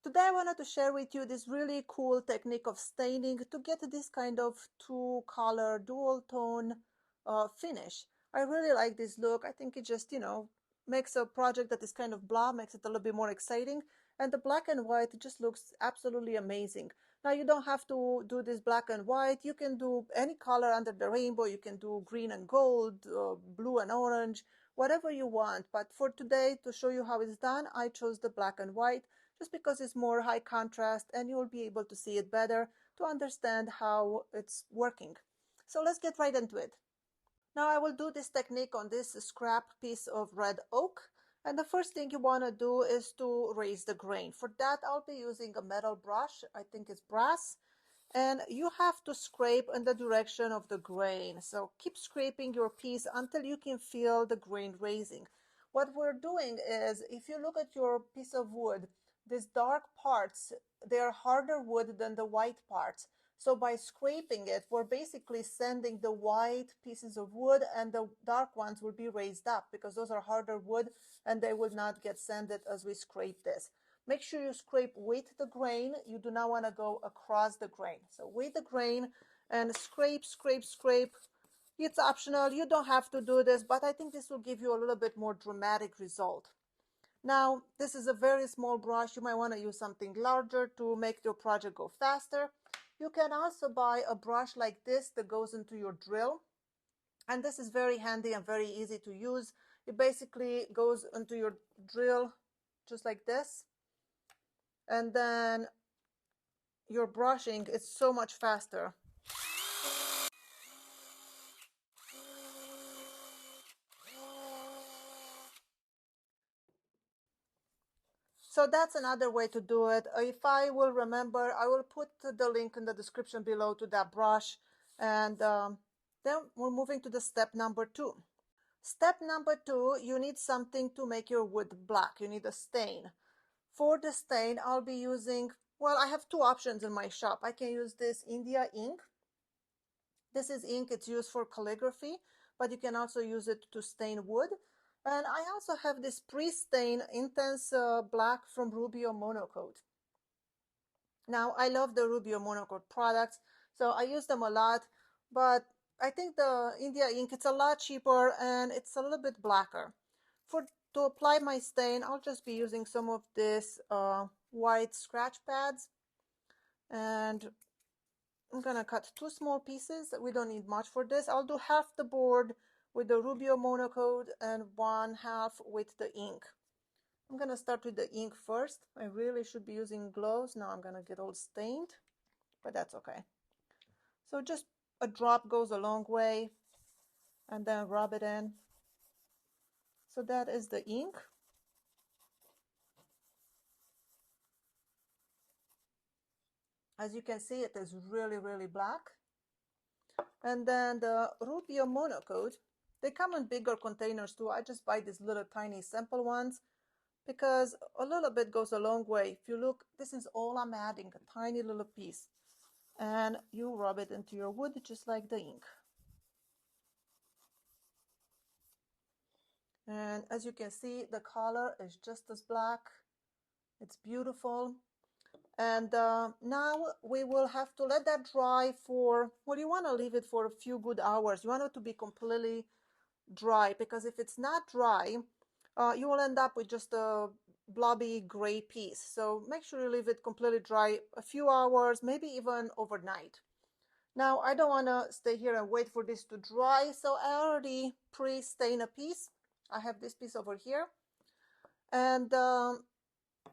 Today I wanted to share with you this really cool technique of staining to get this kind of two-color, dual-tone finish. I really like this look. I think it just, makes a project that is kind of blah, makes it a little bit more exciting. And the black and white just looks absolutely amazing. Now you don't have to do this black and white. You can do any color under the rainbow. You can do green and gold, blue and orange, whatever you want. But for today, to show you how it's done, I chose the black and white just because it's more high contrast and you'll be able to see it better to understand how it's working. So let's get right into it. Now I will do this technique on this scrap piece of red oak. And the first thing you want to do is to raise the grain. For that, I'll be using a metal brush. I think it's brass. And you have to scrape in the direction of the grain. So keep scraping your piece until you can feel the grain raising. What we're doing is, if you look at your piece of wood, these dark parts, they're harder wood than the white parts. So by scraping it, we're basically sanding the white pieces of wood, and the dark ones will be raised up because those are harder wood and they will not get sanded as we scrape this. Make sure you scrape with the grain. You do not want to go across the grain. So with the grain and scrape, scrape, scrape. It's optional. You don't have to do this, but I think this will give you a little bit more dramatic result. Now, this is a very small brush. You might want to use something larger to make your project go faster. You can also buy a brush like this that goes into your drill. And this is very handy and very easy to use. It basically goes into your drill just like this. And then your brushing is so much faster. So that's another way to do it. If I will remember, I will put the link in the description below to that brush. And then we're moving to the step number 2. Step number 2, you need something to make your wood black. You need a stain. For the stain, I'll be using, well, I have 2 options in my shop. I can use this India ink. This is ink, it's used for calligraphy, but you can also use it to stain wood. And I also have this pre-stain intense black from Rubio Monocoat. Now, I love the Rubio Monocoat products, so I use them a lot, but I think the India ink, it's a lot cheaper and it's a little bit blacker. To apply my stain, I'll just be using some of this white scratch pads, and I'm gonna cut 2 small pieces. We don't need much for this. I'll do half the board with the Rubio Monocoat and 1/2 with the ink. I'm gonna start with the ink first. I really should be using gloves. Now I'm gonna get all stained, but that's okay. So just a drop goes a long way, and then rub it in. So that is the ink. As you can see, it is really, really black. And then the Rubio Monocoat, they come in bigger containers too. I just buy these little tiny sample ones because a little bit goes a long way. If you look, this is all I'm adding, a tiny little piece. And you rub it into your wood just like the ink. And as you can see, the color is just as black. It's beautiful. And now we will have to let that dry for, well, you want to leave it for a few good hours. You want it to be completely dry, because if it's not dry, you will end up with just a blobby gray piece. So make sure you leave it completely dry a few hours, maybe even overnight. Now, I don't want to stay here and wait for this to dry, so I already pre-stain a piece. I have this piece over here. And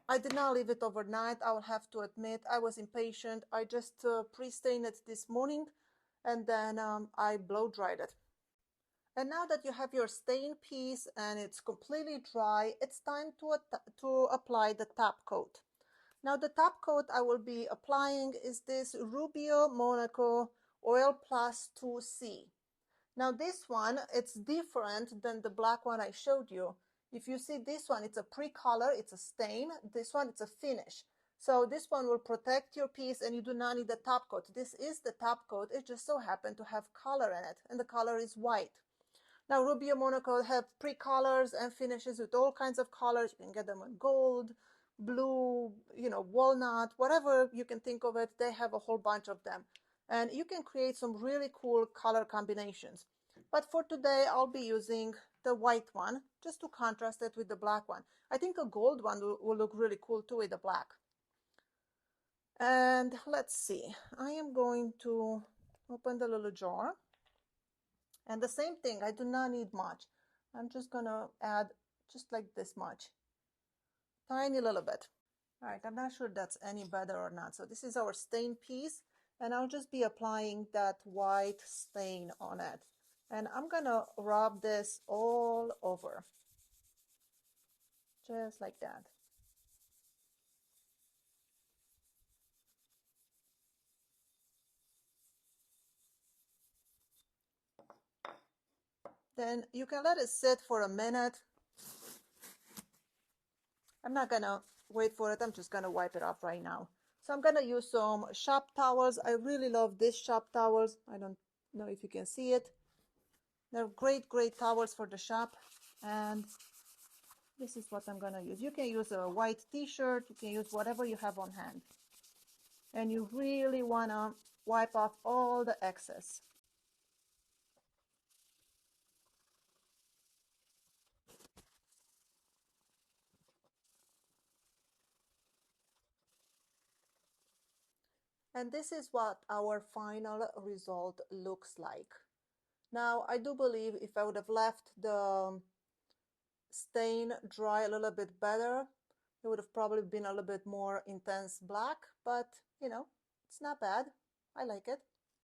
I did not leave it overnight. I will have to admit, I was impatient. I just pre-stained it this morning, and then I blow dried it. And now that you have your stain piece and it's completely dry, it's time to apply the top coat. Now the top coat I will be applying is this Rubio Monaco Oil Plus 2C. Now this one, it's different than the black one I showed you. If you see this one, it's a pre-color, it's a stain. This one, it's a finish. So this one will protect your piece and you do not need the top coat. This is the top coat. It just so happened to have color in it, and the color is white. Now Rubio Monocoat have pre-colors and finishes with all kinds of colors. You can get them in gold, blue, walnut, whatever you can think of it. They have a whole bunch of them. And you can create some really cool color combinations. But for today, I'll be using the white one just to contrast it with the black one. I think a gold one will look really cool too with the black. And let's see, I am going to open the little jar. And the same thing, I do not need much. I'm just gonna add just like this much. Tiny little bit. All right, I'm not sure that's any better or not. So this is our stain piece, and I'll just be applying that white stain on it. And I'm gonna rub this all over, just like that. Then you can let it sit for a minute. I'm not gonna wait for it, I'm just gonna wipe it off right now. So I'm gonna use some shop towels. I really love these shop towels. I don't know if you can see it. They're great, great towels for the shop. And this is what I'm gonna use. You can use a white t-shirt, you can use whatever you have on hand. And you really wanna wipe off all the excess. And this is what our final result looks like. Now, I do believe if I would have left the stain dry a little bit better, it would have probably been a little bit more intense black, but it's not bad. I like it.